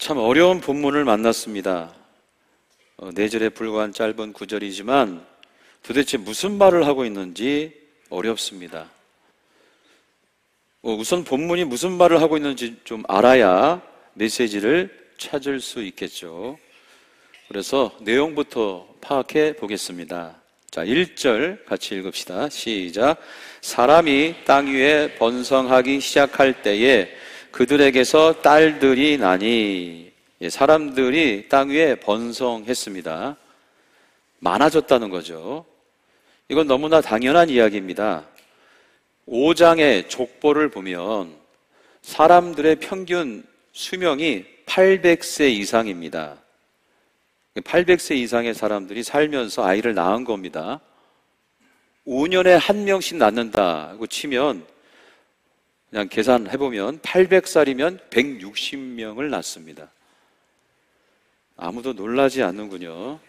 참 어려운 본문을 만났습니다. 4절에 불과한 짧은 구절이지만 도대체 무슨 말을 하고 있는지 어렵습니다. 우선 본문이 무슨 말을 하고 있는지 좀 알아야 메시지를 찾을 수 있겠죠. 그래서 내용부터 파악해 보겠습니다. 자, 1절 같이 읽읍시다. 시작. 사람이 땅 위에 번성하기 시작할 때에 그들에게서 딸들이 나니. 사람들이 땅 위에 번성했습니다. 많아졌다는 거죠. 이건 너무나 당연한 이야기입니다. 5장의 족보를 보면 사람들의 평균 수명이 800세 이상입니다. 800세 이상의 사람들이 살면서 아이를 낳은 겁니다. 5년에 한 명씩 낳는다고 치면 그냥 계산해보면 800살이면 160명을 낳습니다. 아무도 놀라지 않는군요.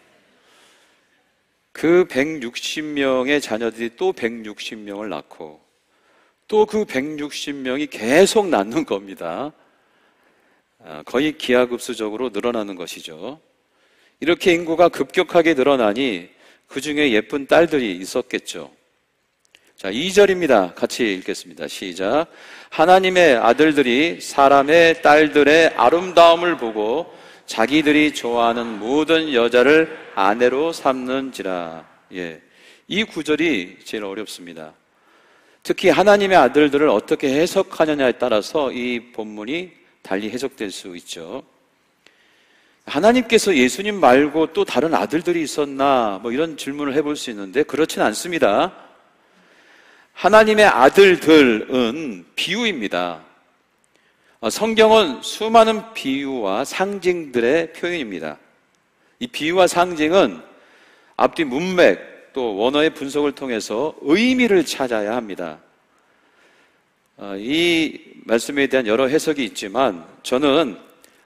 그 160명의 자녀들이 또 160명을 낳고 또 그 160명이 계속 낳는 겁니다. 거의 기하급수적으로 늘어나는 것이죠. 이렇게 인구가 급격하게 늘어나니 그 중에 예쁜 딸들이 있었겠죠. 자, 2절입니다. 같이 읽겠습니다. 시작. 하나님의 아들들이 사람의 딸들의 아름다움을 보고 자기들이 좋아하는 모든 여자를 아내로 삼는지라. 이 구절이 제일 어렵습니다. 특히 하나님의 아들들을 어떻게 해석하느냐에 따라서 이 본문이 달리 해석될 수 있죠. 하나님께서 예수님 말고 또 다른 아들들이 있었나? 이런 질문을 해볼 수 있는데 그렇진 않습니다. 하나님의 아들들은 비유입니다. 성경은 수많은 비유와 상징들의 표현입니다. 이 비유와 상징은 앞뒤 문맥 또 원어의 분석을 통해서 의미를 찾아야 합니다. 이 말씀에 대한 여러 해석이 있지만 저는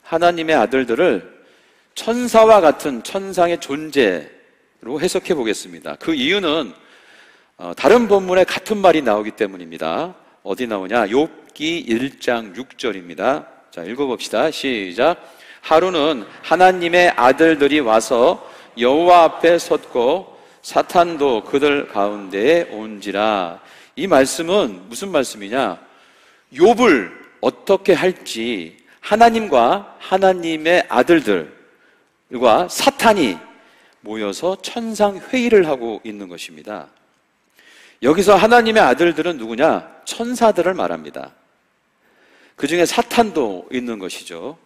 하나님의 아들들을 천사와 같은 천상의 존재로 해석해 보겠습니다. 그 이유는 다른 본문에 같은 말이 나오기 때문입니다. 어디 나오냐? 욥기 1장 6절입니다. 자, 읽어봅시다. 시작. 하루는 하나님의 아들들이 와서 여호와 앞에 섰고 사탄도 그들 가운데에 온지라. 이 말씀은 무슨 말씀이냐? 욥을 어떻게 할지 하나님과 하나님의 아들들과 사탄이 모여서 천상회의를 하고 있는 것입니다. 여기서 하나님의 아들들은 누구냐? 천사들을 말합니다. 그 중에 사탄도 있는 것이죠.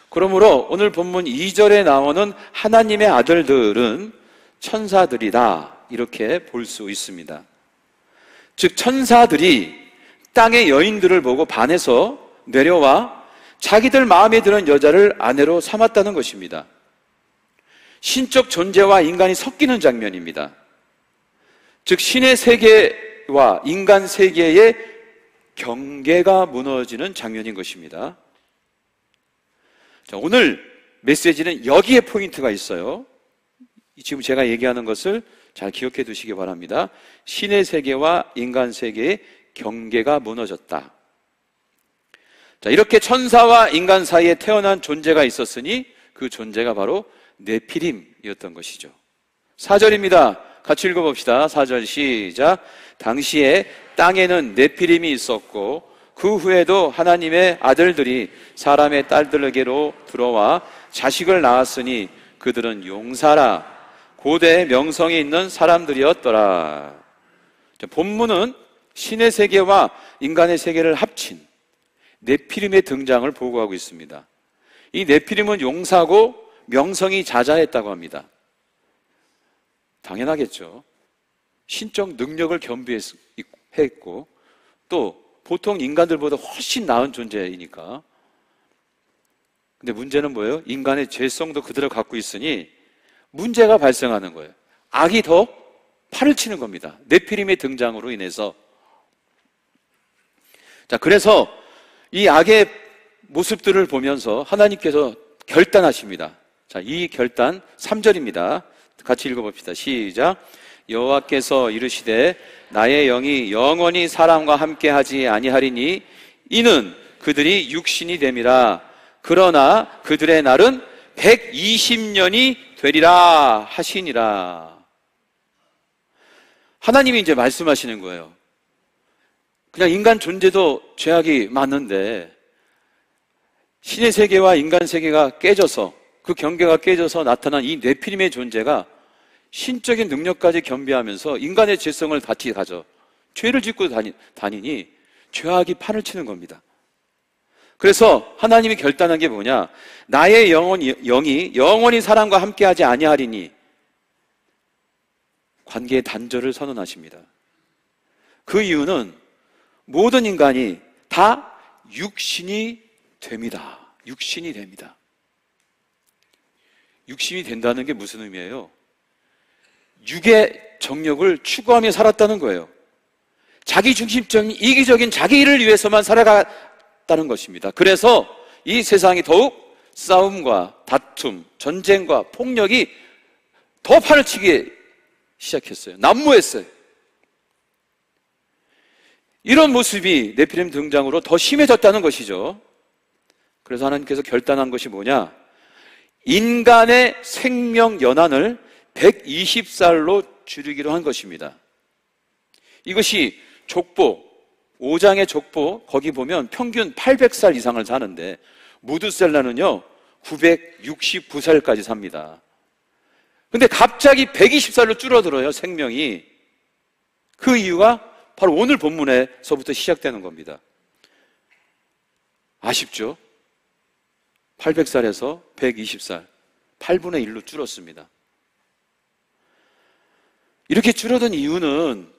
그러므로 오늘 본문 2절에 나오는 하나님의 아들들은 천사들이다, 이렇게 볼 수 있습니다. 즉 천사들이 땅의 여인들을 보고 반해서 내려와 자기들 마음에 드는 여자를 아내로 삼았다는 것입니다. 신적 존재와 인간이 섞이는 장면입니다. 즉 신의 세계와 인간 세계의 경계가 무너지는 장면인 것입니다. 자, 오늘 메시지는 여기에 포인트가 있어요. 지금 제가 얘기하는 것을 잘 기억해 두시기 바랍니다. 신의 세계와 인간 세계의 경계가 무너졌다. 자, 이렇게 천사와 인간 사이에 태어난 존재가 있었으니 그 존재가 바로 네피림이었던 것이죠. 4절입니다. 같이 읽어봅시다. 4절 시작. 당시에 땅에는 네피림이 있었고 그 후에도 하나님의 아들들이 사람의 딸들에게로 들어와 자식을 낳았으니 그들은 용사라 고대 명성이 있는 사람들이었더라. 본문은 신의 세계와 인간의 세계를 합친 네피림의 등장을 보고하고 있습니다. 이 네피림은 용사고 명성이 자자했다고 합니다. 당연하겠죠. 신적 능력을 겸비했고 또 보통 인간들보다 훨씬 나은 존재이니까. 근데 문제는 뭐예요? 인간의 죄성도 그대로 갖고 있으니 문제가 발생하는 거예요. 악이 더 팔을 치는 겁니다. 네피림의 등장으로 인해서. 자, 그래서 이 악의 모습들을 보면서 하나님께서 결단하십니다. 자, 이 결단 3절입니다. 같이 읽어봅시다. 시작. 여호와께서 이르시되 나의 영이 영원히 사람과 함께하지 아니하리니 이는 그들이 육신이 됨이라. 그러나 그들의 날은 120년이 되리라 하시니라. 하나님이 이제 말씀하시는 거예요. 그냥 인간 존재도 죄악이 많은데 신의 세계와 인간 세계가 깨져서, 그 경계가 깨져서 나타난 이 네피림의 존재가 신적인 능력까지 겸비하면서 인간의 죄성을 같이 가져 죄를 짓고 다니니 죄악이 판을 치는 겁니다. 그래서 하나님이 결단한 게 뭐냐? 나의 영이 영원히 사람과 함께하지 아니하리니 관계의 단절을 선언하십니다. 그 이유는 모든 인간이 다 육신이 됩니다. 육신이 됩니다. 육신이 된다는 게 무슨 의미예요? 육의 정욕을 추구하며 살았다는 거예요. 자기 중심적인 이기적인 자기 일을 위해서만 살아갔다는 것입니다. 그래서 이 세상이 더욱 싸움과 다툼, 전쟁과 폭력이 더 판을 치기 시작했어요. 난무했어요. 이런 모습이 네피림 등장으로 더 심해졌다는 것이죠. 그래서 하나님께서 결단한 것이 뭐냐? 인간의 생명 연한을 120살로 줄이기로 한 것입니다. 이것이 족보, 5장의 족보, 거기 보면 평균 800살 이상을 사는데 무드셀라는요 969살까지 삽니다. 근데 갑자기 120살로 줄어들어요, 생명이. 그 이유가 바로 오늘 본문에서부터 시작되는 겁니다. 아쉽죠? 800살에서 120살, 8분의 1로 줄었습니다. 이렇게 줄어든 이유는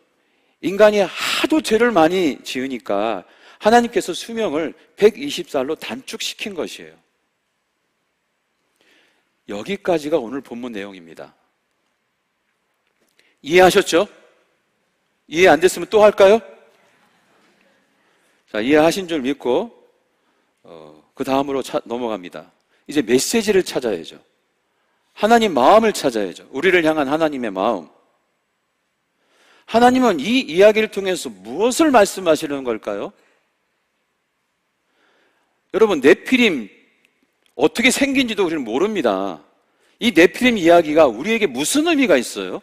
인간이 하도 죄를 많이 지으니까 하나님께서 수명을 120살로 단축시킨 것이에요. 여기까지가 오늘 본문 내용입니다. 이해하셨죠? 이해 안 됐으면 또 할까요? 자, 이해하신 줄 믿고 그 다음으로 넘어갑니다. 이제 메시지를 찾아야죠. 하나님 마음을 찾아야죠. 우리를 향한 하나님의 마음. 하나님은 이 이야기를 통해서 무엇을 말씀하시는 걸까요? 여러분, 네피림 어떻게 생긴지도 우리는 모릅니다. 이 네피림 이야기가 우리에게 무슨 의미가 있어요?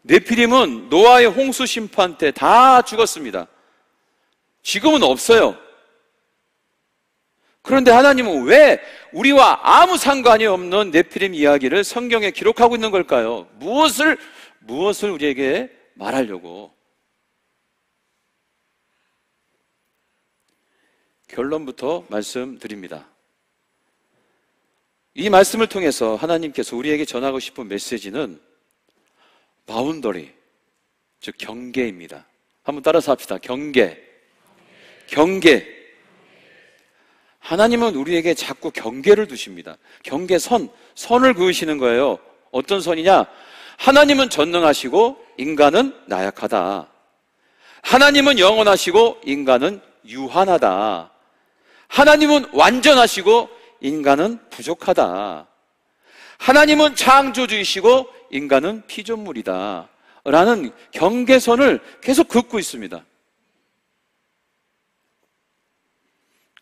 네피림은 노아의 홍수 심판 때 다 죽었습니다. 지금은 없어요. 그런데 하나님은 왜 우리와 아무 상관이 없는 네피림 이야기를 성경에 기록하고 있는 걸까요? 무엇을 우리에게 말하려고? 결론부터 말씀드립니다. 이 말씀을 통해서 하나님께서 우리에게 전하고 싶은 메시지는 바운더리, 즉 경계입니다. 한번 따라서 합시다. 경계. 하나님은 우리에게 자꾸 경계를 두십니다. 선을 그으시는 거예요. 어떤 선이냐? 하나님은 전능하시고 인간은 나약하다. 하나님은 영원하시고 인간은 유한하다. 하나님은 완전하시고 인간은 부족하다. 하나님은 창조주이시고 인간은 피조물이다. 라는 경계선을 계속 긋고 있습니다.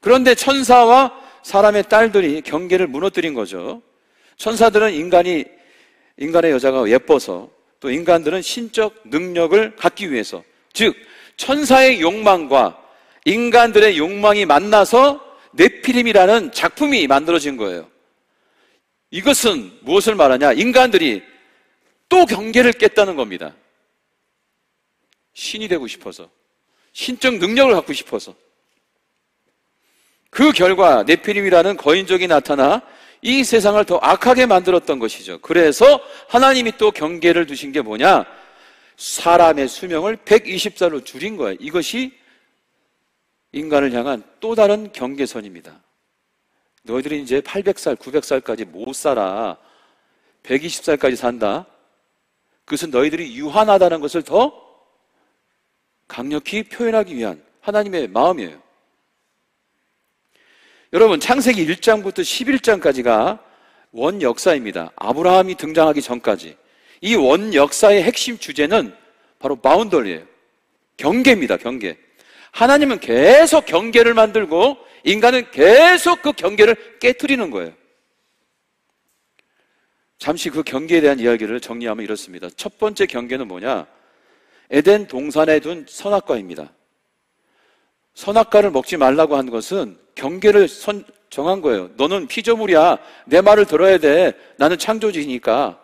그런데 천사와 사람의 딸들이 경계를 무너뜨린 거죠. 천사들은 인간의 여자가 예뻐서, 또 인간들은 신적 능력을 갖기 위해서, 즉 천사의 욕망과 인간들의 욕망이 만나서 네피림이라는 작품이 만들어진 거예요. 이것은 무엇을 말하냐? 인간들이 또 경계를 깼다는 겁니다. 신이 되고 싶어서, 신적 능력을 갖고 싶어서. 그 결과 네피림이라는 거인족이 나타나 이 세상을 더 악하게 만들었던 것이죠. 그래서 하나님이 또 경계를 두신 게 뭐냐? 사람의 수명을 120살로 줄인 거예요. 이것이 인간을 향한 또 다른 경계선입니다. 너희들이 이제 800살, 900살까지 못 살아. 120살까지 산다. 그것은 너희들이 유한하다는 것을 더 강력히 표현하기 위한 하나님의 마음이에요. 여러분, 창세기 1장부터 11장까지가 원 역사입니다. 아브라함이 등장하기 전까지. 이 원 역사의 핵심 주제는 바로 바운더리예요. 경계입니다. 경계. 하나님은 계속 경계를 만들고 인간은 계속 그 경계를 깨트리는 거예요. 잠시 그 경계에 대한 이야기를 정리하면 이렇습니다. 첫 번째 경계는 뭐냐? 에덴 동산에 둔 선악과입니다. 선악과를 먹지 말라고 한 것은 경계를 정한 거예요. 너는 피조물이야. 내 말을 들어야 돼. 나는 창조주니까.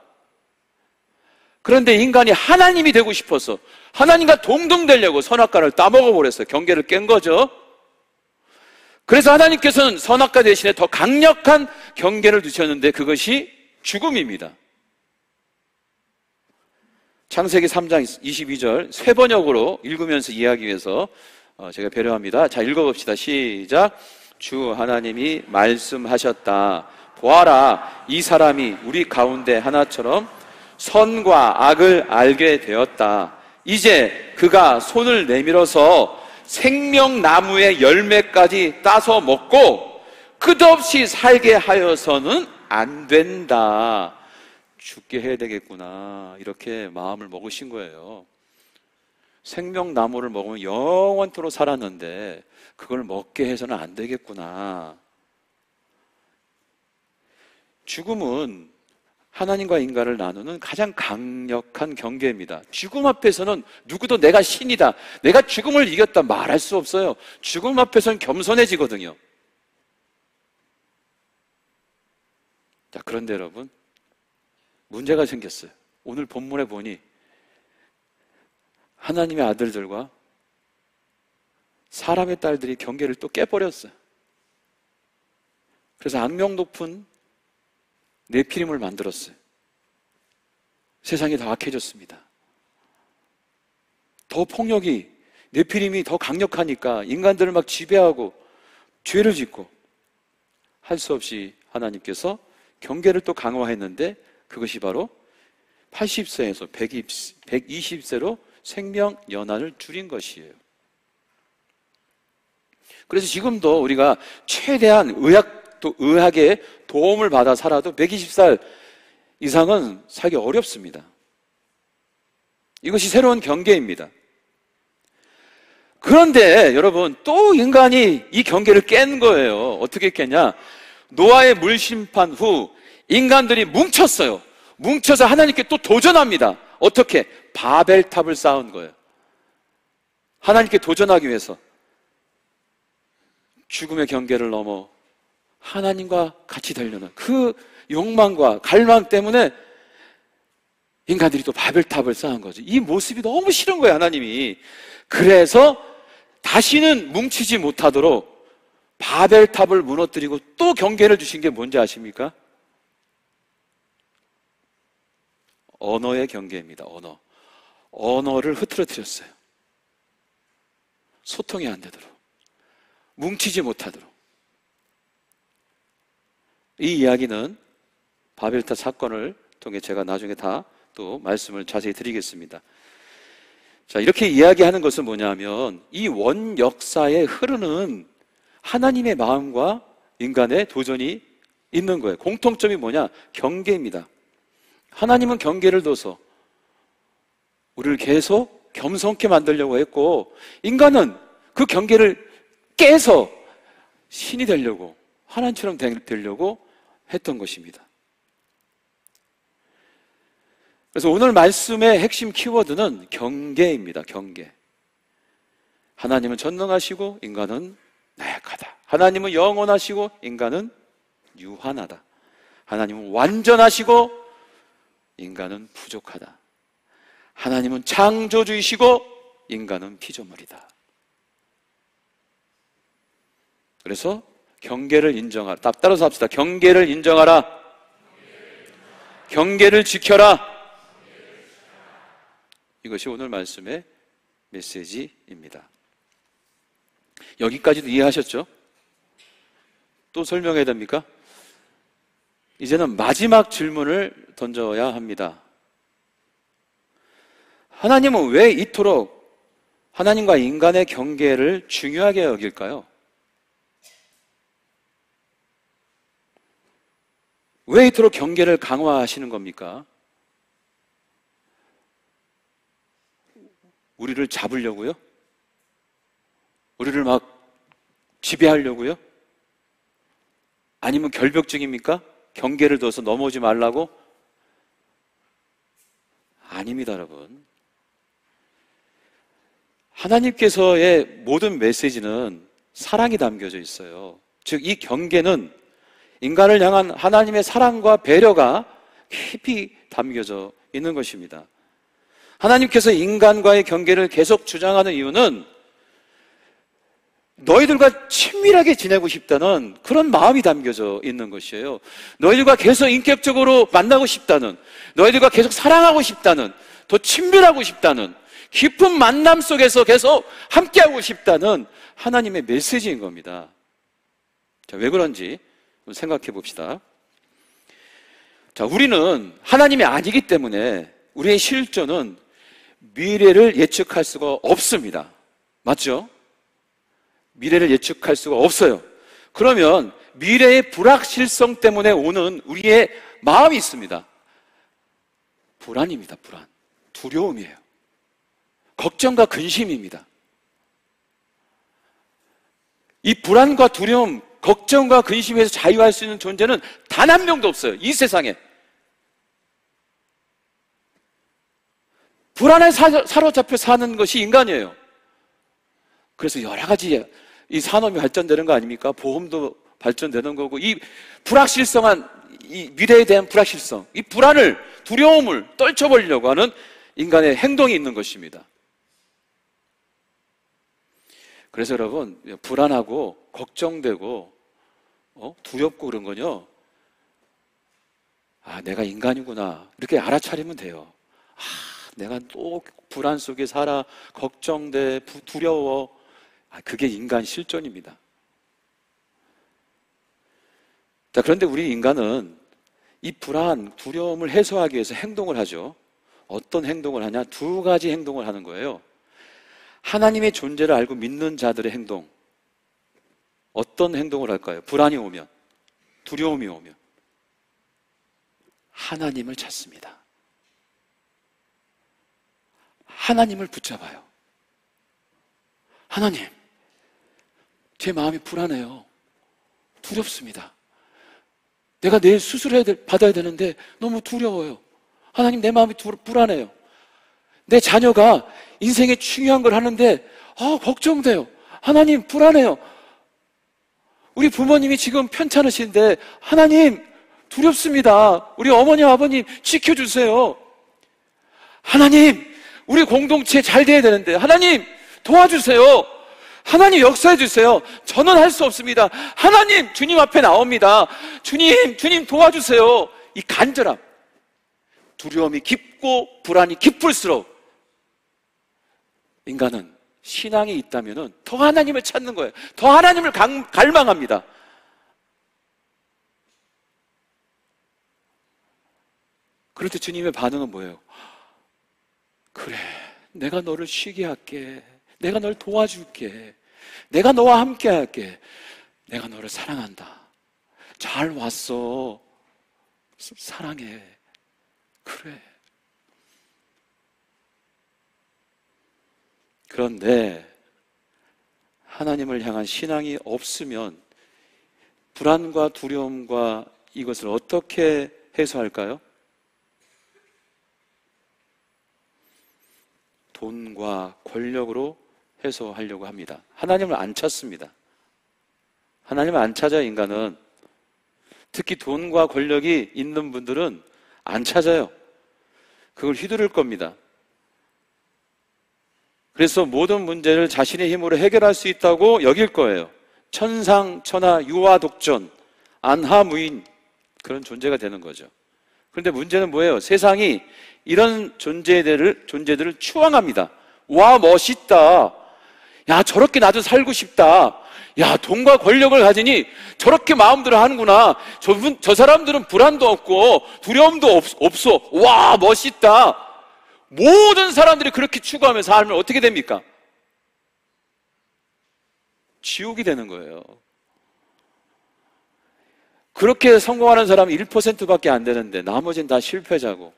그런데 인간이 하나님이 되고 싶어서 하나님과 동등되려고 선악과를 따먹어 버렸어요. 경계를 깬 거죠. 그래서 하나님께서는 선악과 대신에 더 강력한 경계를 두셨는데 그것이 죽음입니다. 창세기 3장 22절 새 번역으로 읽으면서 이해하기 위해서 제가 배려합니다. 자, 읽어봅시다. 시작. 주 하나님이 말씀하셨다. 보아라, 이 사람이 우리 가운데 하나처럼 선과 악을 알게 되었다. 이제 그가 손을 내밀어서 생명나무의 열매까지 따서 먹고 끝없이 살게 하여서는 안 된다. 죽게 해야 되겠구나. 이렇게 마음을 먹으신 거예요. 생명나무를 먹으면 영원토록 살았는데 그걸 먹게 해서는 안 되겠구나. 죽음은 하나님과 인간을 나누는 가장 강력한 경계입니다. 죽음 앞에서는 누구도 내가 신이다, 내가 죽음을 이겼다 말할 수 없어요. 죽음 앞에서는 겸손해지거든요. 자, 그런데 여러분, 문제가 생겼어요. 오늘 본문에 보니 하나님의 아들들과 사람의 딸들이 경계를 또 깨버렸어요. 그래서 악명 높은 네피림을 만들었어요. 세상이 더 악해졌습니다. 더 폭력이, 네피림이 더 강력하니까 인간들을 막 지배하고 죄를 짓고 할 수 없이 하나님께서 경계를 또 강화했는데 그것이 바로 80세에서 120세로 생명 연한을 줄인 것이에요. 그래서 지금도 우리가 최대한 의학의 도움을 받아 살아도 120살 이상은 살기 어렵습니다. 이것이 새로운 경계입니다. 그런데 여러분, 또 인간이 이 경계를 깬 거예요. 어떻게 깼냐? 노아의 물심판 후 인간들이 뭉쳤어요. 뭉쳐서 하나님께 또 도전합니다. 어떻게? 바벨탑을 쌓은 거예요. 하나님께 도전하기 위해서 죽음의 경계를 넘어 하나님과 같이 되려는 그 욕망과 갈망 때문에 인간들이 또 바벨탑을 쌓은 거죠. 이 모습이 너무 싫은 거예요, 하나님이. 그래서 다시는 뭉치지 못하도록 바벨탑을 무너뜨리고 또 경계를 주신 게 뭔지 아십니까? 언어의 경계입니다. 언어를 흐트러뜨렸어요. 소통이 안 되도록, 뭉치지 못하도록. 이 이야기는 바벨탑 사건을 통해 제가 나중에 다 또 말씀을 자세히 드리겠습니다. 자, 이렇게 이야기하는 것은 뭐냐면 이 원 역사에 흐르는 하나님의 마음과 인간의 도전이 있는 거예요. 공통점이 뭐냐? 경계입니다. 하나님은 경계를 둬서 우리를 계속 겸손케 만들려고 했고, 인간은 그 경계를 깨서 신이 되려고, 하나님처럼 되려고 했던 것입니다. 그래서 오늘 말씀의 핵심 키워드는 경계입니다. 경계. 하나님은 전능하시고 인간은 나약하다. 하나님은 영원하시고 인간은 유한하다. 하나님은 완전하시고 인간은 부족하다. 하나님은 창조주이시고 인간은 피조물이다. 그래서 경계를 인정하라. 따라서 합시다. 경계를 인정하라. 경계를 지켜라. 이것이 오늘 말씀의 메시지입니다. 여기까지도 이해하셨죠? 또 설명해야 됩니까? 이제는 마지막 질문을 던져야 합니다. 하나님은 왜 이토록 하나님과 인간의 경계를 중요하게 여길까요? 왜 이토록 경계를 강화하시는 겁니까? 우리를 잡으려고요? 우리를 막 지배하려고요? 아니면 결벽증입니까? 경계를 둬서 넘어오지 말라고? 아닙니다, 여러분. 하나님께서의 모든 메시지는 사랑이 담겨져 있어요. 즉, 이 경계는 인간을 향한 하나님의 사랑과 배려가 깊이 담겨져 있는 것입니다. 하나님께서 인간과의 경계를 계속 주장하는 이유는 너희들과 친밀하게 지내고 싶다는 그런 마음이 담겨져 있는 것이에요. 너희들과 계속 인격적으로 만나고 싶다는, 너희들과 계속 사랑하고 싶다는, 더 친밀하고 싶다는, 깊은 만남 속에서 계속 함께하고 싶다는 하나님의 메시지인 겁니다. 자, 왜 그런지 생각해 봅시다. 자, 우리는 하나님이 아니기 때문에 우리의 실존은 미래를 예측할 수가 없습니다. 맞죠? 미래를 예측할 수가 없어요. 그러면 미래의 불확실성 때문에 오는 우리의 마음이 있습니다. 불안입니다. 불안. 두려움이에요. 걱정과 근심입니다. 이 불안과 두려움, 걱정과 근심에서 자유할 수 있는 존재는 단 한 명도 없어요. 이 세상에. 불안에 사로잡혀 사는 것이 인간이에요. 그래서 여러 가지 이 산업이 발전되는 거 아닙니까? 보험도 발전되는 거고, 이 불확실성한, 이 미래에 대한 불확실성, 이 불안을, 두려움을 떨쳐버리려고 하는 인간의 행동이 있는 것입니다. 그래서 여러분, 불안하고 걱정되고 두렵고 그런 건요, 아, 내가 인간이구나 이렇게 알아차리면 돼요. 아, 내가 또 불안 속에 살아, 걱정돼, 두려워. 아, 그게 인간 실존입니다. 자, 그런데 우리 인간은 이 불안, 두려움을 해소하기 위해서 행동을 하죠. 어떤 행동을 하냐? 두 가지 행동을 하는 거예요. 하나님의 존재를 알고 믿는 자들의 행동. 어떤 행동을 할까요? 불안이 오면, 두려움이 오면 하나님을 찾습니다. 하나님을 붙잡아요. 하나님, 제 마음이 불안해요. 두렵습니다. 내가 내일 받아야 되는데 너무 두려워요. 하나님, 내 마음이 불안해요. 내 자녀가 인생에 중요한 걸 하는데 걱정돼요. 하나님, 불안해요. 우리 부모님이 지금 편찮으신데 하나님, 두렵습니다. 우리 어머니, 아버님 지켜주세요. 하나님, 우리 공동체 잘 돼야 되는데 하나님, 도와주세요. 하나님, 역사해 주세요. 저는 할 수 없습니다. 하나님, 주님 앞에 나옵니다. 주님 도와주세요. 이 간절함, 두려움이 깊고 불안이 깊을수록 인간은 신앙이 있다면 더 하나님을 찾는 거예요. 더 하나님을 갈망합니다. 그럴 때 주님의 반응은 뭐예요? 그래, 내가 너를 쉬게 할게. 내가 널 도와줄게. 내가 너와 함께 할게. 내가 너를 사랑한다. 잘 왔어. 사랑해. 그래. 그런데 하나님을 향한 신앙이 없으면 불안과 두려움과 이것을 어떻게 해소할까요? 돈과 권력으로 해소하려고 합니다. 하나님을 안 찾습니다. 하나님을 안 찾아 인간은. 특히 돈과 권력이 있는 분들은 안 찾아요. 그걸 휘두를 겁니다. 그래서 모든 문제를 자신의 힘으로 해결할 수 있다고 여길 거예요. 천상천하 유아독존, 안하무인, 그런 존재가 되는 거죠. 그런데 문제는 뭐예요? 세상이 이런 존재들을 추앙합니다. 와, 멋있다. 야, 저렇게 나도 살고 싶다. 야, 돈과 권력을 가지니 저렇게 마음대로 하는구나. 저 사람들은 불안도 없고 두려움도 없어. 와, 멋있다. 모든 사람들이 그렇게 추구하며 살면 어떻게 됩니까? 지옥이 되는 거예요. 그렇게 성공하는 사람은 1%밖에 안 되는데 나머지는 다 실패자고,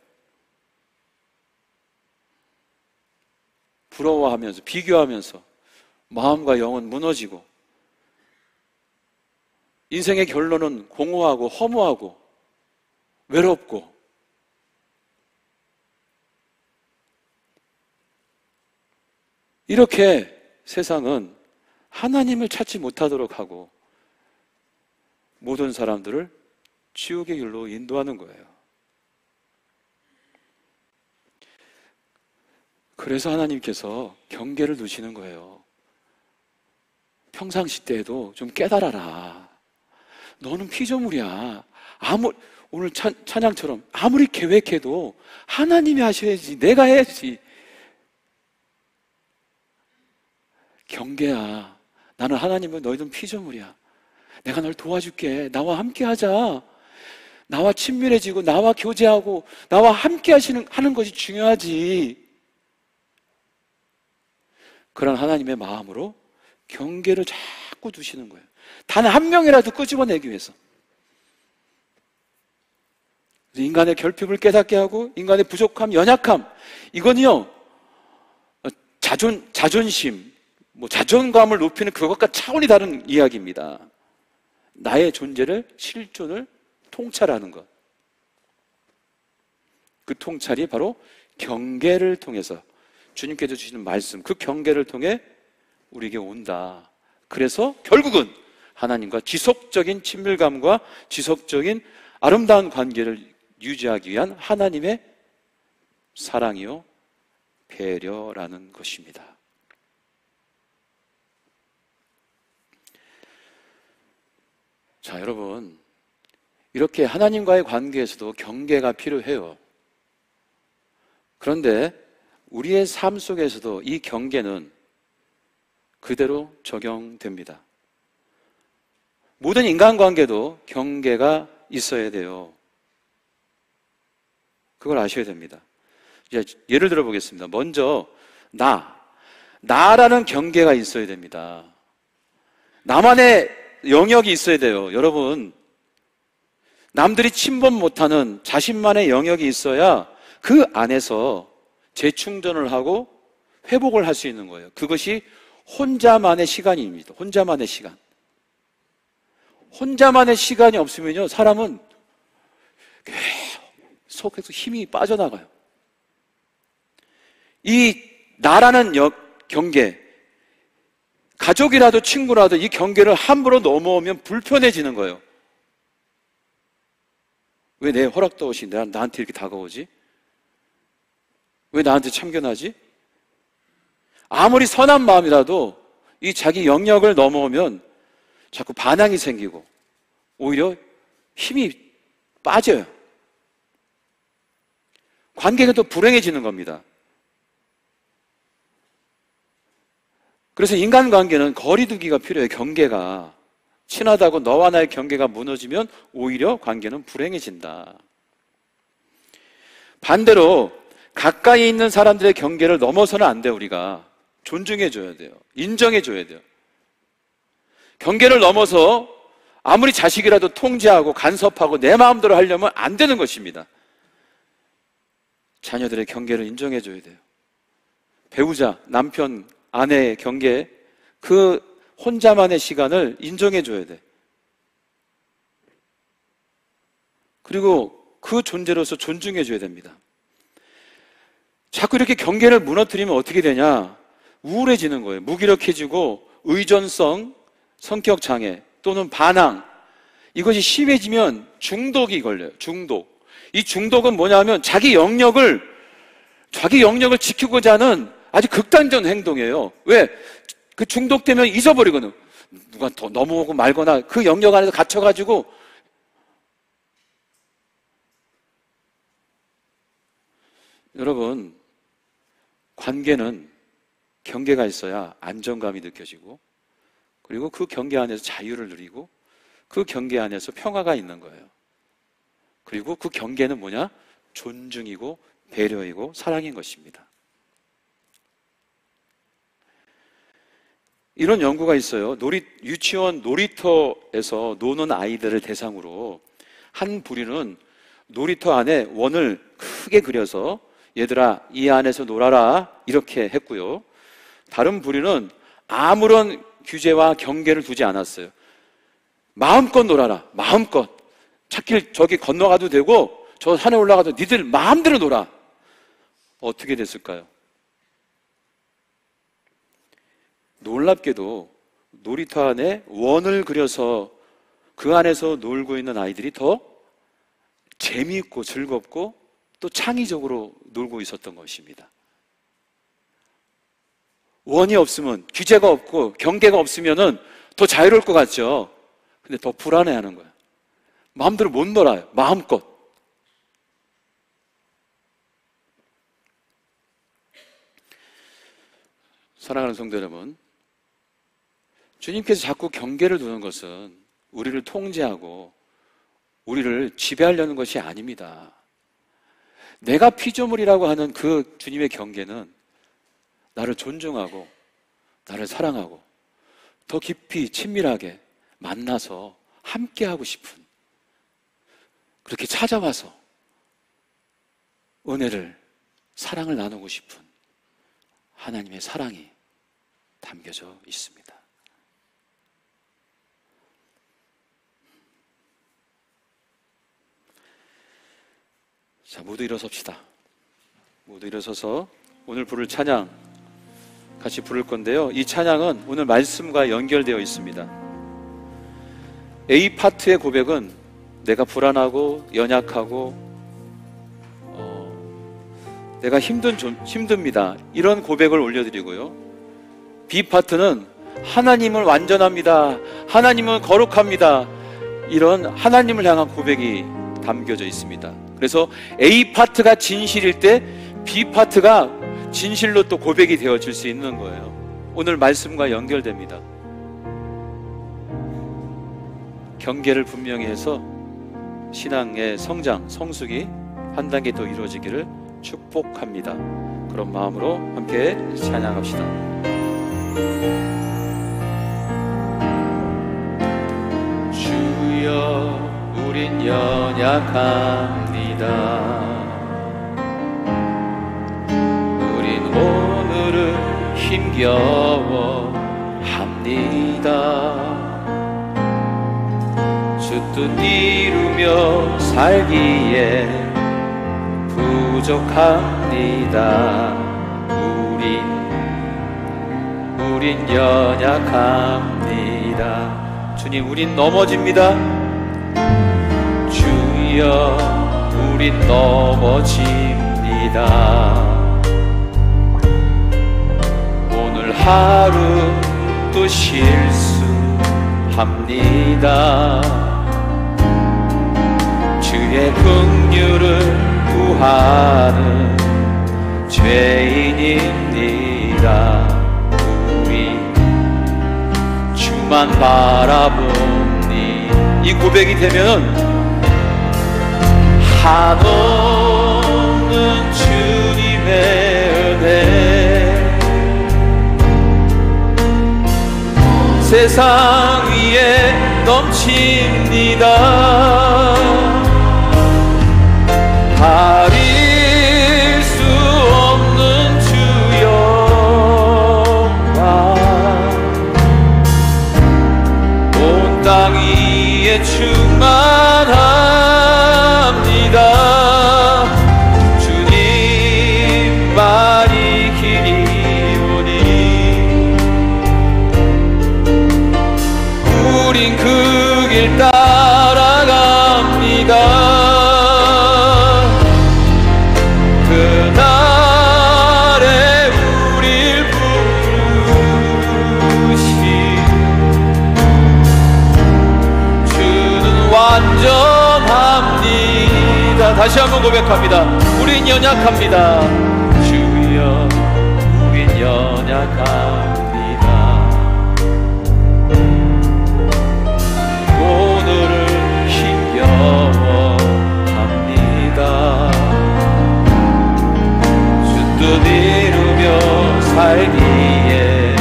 부러워하면서 비교하면서 마음과 영은 무너지고, 인생의 결론은 공허하고 허무하고 외롭고, 이렇게 세상은 하나님을 찾지 못하도록 하고 모든 사람들을 지옥의 길로 인도하는 거예요. 그래서 하나님께서 경계를 두시는 거예요. 평상시 때에도 좀 깨달아라. 너는 피조물이야. 오늘 찬양처럼 아무리 계획해도 하나님이 하셔야지, 내가 해야지. 경계야. 나는 하나님은 너희는 피조물이야. 내가 널 도와줄게. 나와 함께 하자. 나와 친밀해지고 나와 교제하고 나와 함께 하는 것이 중요하지. 그런 하나님의 마음으로 경계를 자꾸 두시는 거예요. 단 한 명이라도 끄집어내기 위해서. 인간의 결핍을 깨닫게 하고 인간의 부족함, 연약함, 이건요 자존심, 자존감을 높이는 그것과 차원이 다른 이야기입니다. 나의 존재를, 실존을 통찰하는 것. 그 통찰이 바로 경계를 통해서, 주님께서 주시는 말씀, 그 경계를 통해 우리에게 온다. 그래서 결국은 하나님과 지속적인 친밀감과 지속적인 아름다운 관계를 유지하기 위한 하나님의 사랑이요 배려라는 것입니다. 자, 여러분, 이렇게 하나님과의 관계에서도 경계가 필요해요. 그런데 우리의 삶 속에서도 이 경계는 그대로 적용됩니다. 모든 인간관계도 경계가 있어야 돼요. 그걸 아셔야 됩니다. 이제 예를 들어 보겠습니다. 먼저 나라는 경계가 있어야 됩니다. 나만의 영역이 있어야 돼요. 여러분, 남들이 침범 못하는 자신만의 영역이 있어야 그 안에서 재충전을 하고 회복을 할 수 있는 거예요. 그것이 혼자만의 시간입니다. 혼자만의 시간. 혼자만의 시간이 없으면요, 사람은 속에서 힘이 빠져나가요. 이 나라는 경계, 가족이라도 친구라도 이 경계를 함부로 넘어오면 불편해지는 거예요. 왜 내 허락도 없이 나한테 이렇게 다가오지? 왜 나한테 참견하지? 아무리 선한 마음이라도 이 자기 영역을 넘어오면 자꾸 반항이 생기고 오히려 힘이 빠져요. 관계가 또 불행해지는 겁니다. 그래서 인간관계는 거리두기가 필요해요. 경계가. 친하다고 너와 나의 경계가 무너지면 오히려 관계는 불행해진다. 반대로 가까이 있는 사람들의 경계를 넘어서는 안 돼요. 우리가 존중해줘야 돼요. 인정해줘야 돼요. 경계를 넘어서 아무리 자식이라도 통제하고 간섭하고 내 마음대로 하려면 안 되는 것입니다. 자녀들의 경계를 인정해줘야 돼요. 배우자, 남편, 아내의 경계, 그 혼자만의 시간을 인정해줘야 돼. 그리고 그 존재로서 존중해줘야 됩니다. 자꾸 이렇게 경계를 무너뜨리면 어떻게 되냐? 우울해지는 거예요. 무기력해지고 의존성, 성격 장애 또는 반항, 이것이 심해지면 중독이 걸려요. 중독. 이 중독은 뭐냐면 자기 영역을 지키고자 하는 아주 극단적 행동이에요. 왜? 그 중독되면 잊어버리거든. 누가 더 넘어오고 말거나 그 영역 안에서 갇혀가지고. 여러분, 관계는 경계가 있어야 안정감이 느껴지고, 그리고 그 경계 안에서 자유를 누리고, 그 경계 안에서 평화가 있는 거예요. 그리고 그 경계는 뭐냐? 존중이고 배려이고 사랑인 것입니다. 이런 연구가 있어요. 유치원 놀이터에서 노는 아이들을 대상으로 한 부류는 놀이터 안에 원을 크게 그려서 얘들아 이 안에서 놀아라 이렇게 했고요. 다른 부류는 아무런 규제와 경계를 두지 않았어요. 마음껏 놀아라. 마음껏. 찻길 저기 건너가도 되고 저 산에 올라가도 니들 마음대로 놀아. 어떻게 됐을까요? 놀랍게도 놀이터 안에 원을 그려서 그 안에서 놀고 있는 아이들이 더 재미있고 즐겁고 또 창의적으로 놀고 있었던 것입니다. 원이 없으면, 규제가 없고 경계가 없으면은 더 자유로울 것 같죠? 근데 더 불안해하는 거예요. 마음대로 못 놀아요. 마음껏. 사랑하는 성도 여러분, 주님께서 자꾸 경계를 두는 것은 우리를 통제하고 우리를 지배하려는 것이 아닙니다. 내가 피조물이라고 하는 그 주님의 경계는 나를 존중하고 나를 사랑하고 더 깊이 친밀하게 만나서 함께하고 싶은, 그렇게 찾아와서 은혜를, 사랑을 나누고 싶은 하나님의 사랑이 담겨져 있습니다. 자, 모두 일어섭시다. 모두 일어서서 오늘 부를 찬양 같이 부를 건데요. 이 찬양은 오늘 말씀과 연결되어 있습니다. A 파트의 고백은 내가 불안하고 연약하고 내가 힘듭니다. 이런 고백을 올려드리고요. B 파트는 하나님은 완전합니다. 하나님은 거룩합니다. 이런 하나님을 향한 고백이 담겨져 있습니다. 그래서 A 파트가 진실일 때 B 파트가 진실로 또 고백이 되어질 수 있는 거예요. 오늘 말씀과 연결됩니다. 경계를 분명히 해서 신앙의 성장, 성숙이 한 단계 더 이루어지기를 축복합니다. 그런 마음으로 함께 찬양합시다. 주여, 우린 연약합니다. 우린 오늘은 힘겨워합니다. 주 뜻 이루며 살기에 부족합니다. 우린 연약합니다. 주님, 우린 넘어집니다. 주여, 우린 넘어집니다. 오늘 하루 또 실수합니다. 주의 긍휼을 구하는 죄인입니다. 우리 주만 바라보니, 이 고백이 되면 한없는 주님의 은혜 세상 위에 넘칩니다. 가릴 수 없는 주 영광 온 땅 위에 충만합니다. 주님만 이기리오니 우린 그 길 따라갑니다. 완전합니다. 다시 한번 고백합니다. 우린 연약합니다. 주여, 우린 연약합니다. 오늘을 힘겨워합니다. 주 뜻 이루며 살기에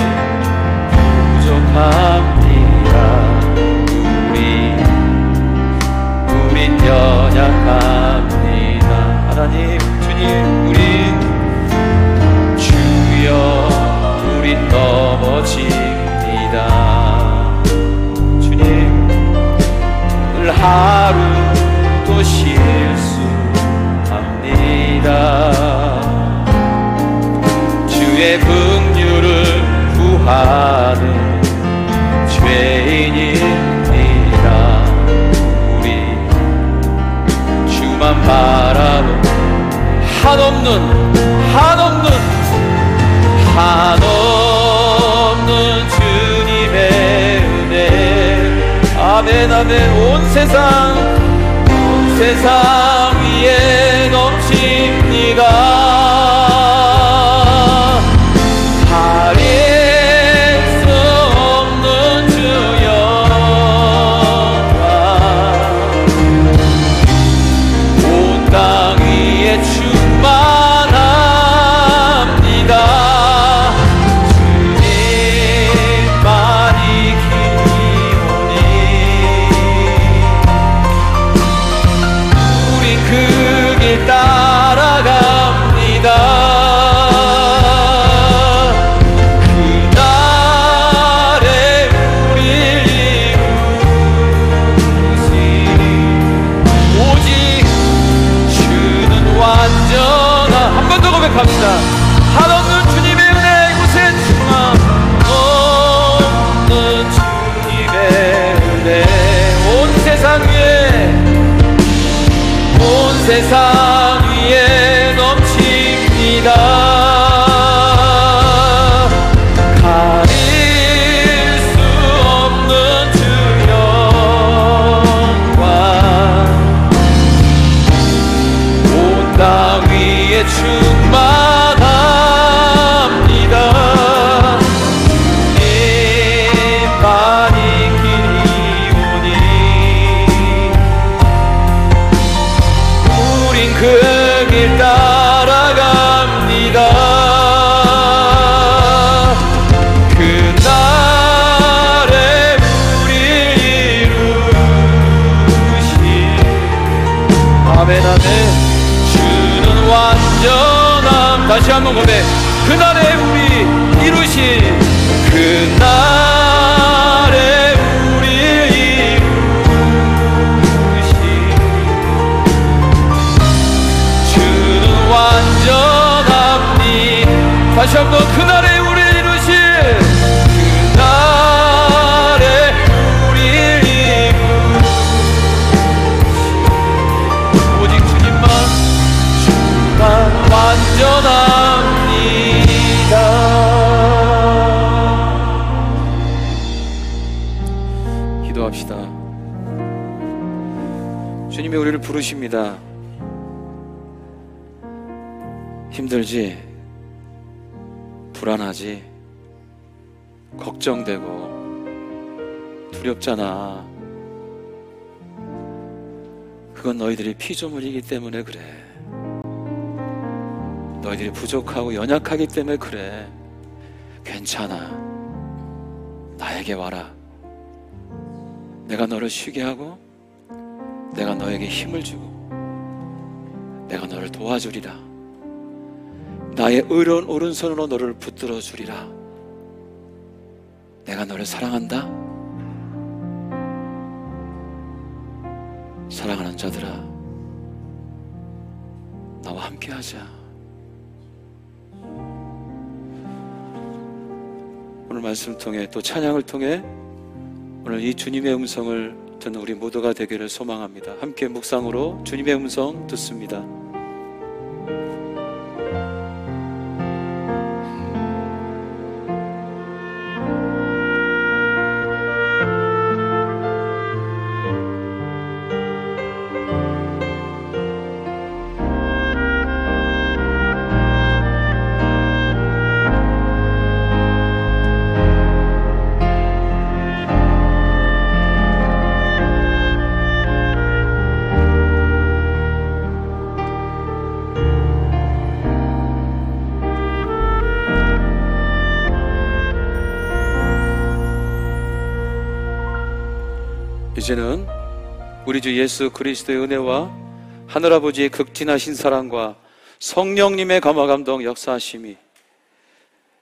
부족합니다. 우린 연약합니다. 하나님, 주님, 우린 주여, 우린 넘어집니다. 주님, 하루도 실수합니다. 주의 긍휼을 구하는 죄인입니다. 우리 주만 바라보 한없는 주님의 은혜. 아멘 아멘. 온 세상 위에 넘칩니다. 가릴 수 없는 주 영광 온 땅 위에 충만합니다. 주님만이 기오니 우린 그 길 따라갑니다. 그날에 우릴 이루시리. 오직 주는 완전한. 한 번 더 고백합시다. 한없는 주님의 은혜. 이곳에 충만 없는 주님의 은혜. 온 세상 위에 넘칩니다. 가릴 수 없는 주 영광 온 땅 위에 충만합니다. 주님만이 기오니 우린 그 길 따라갑니다. 그날에 우릴 이루시. 아멘 아멘. 주는 완전함. 다시 한번 고백. 그날에 우리 이루시. 그날에 우리 이루시. 주는 완전함니. 다시 한번. 그날에 우리 이루시. 그날에 우리 이루시. 오직 주님만 완전합니다. 기도합시다. 주님이 우리를 부르십니다. 힘들지? 불안하지? 걱정되고 두렵잖아. 그건 너희들이 피조물이기 때문에 그래. 너희들이 부족하고 연약하기 때문에 그래. 괜찮아. 나에게 와라. 내가 너를 쉬게 하고 내가 너에게 힘을 주고 내가 너를 도와주리라. 나의 의로운 오른손으로 너를 붙들어 주리라. 내가 너를 사랑한다. 사랑하는 자들아, 나와 함께 하자. 오늘 말씀을 통해 또 찬양을 통해 오늘 이 주님의 음성을 듣는 우리 모두가 되기를 소망합니다. 함께 묵상으로 주님의 음성 듣습니다. 이제는 우리 주 예수 그리스도의 은혜와 하늘아버지의 극진하신 사랑과 성령님의 감화감동 역사하심이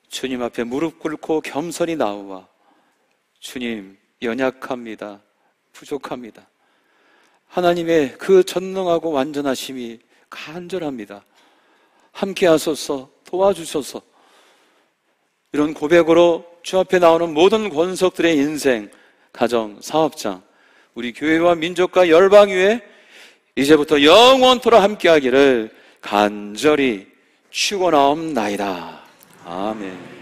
주님 앞에 무릎 꿇고 겸손히 나와 주님 연약합니다. 부족합니다. 하나님의 그 전능하고 완전하심이 간절합니다. 함께 하소서, 도와주소서. 이런 고백으로 주 앞에 나오는 모든 권속들의 인생, 가정, 사업장, 우리 교회와 민족과 열방 위에 이제부터 영원토록 함께 하기를 간절히 축원하옵나이다. 아멘.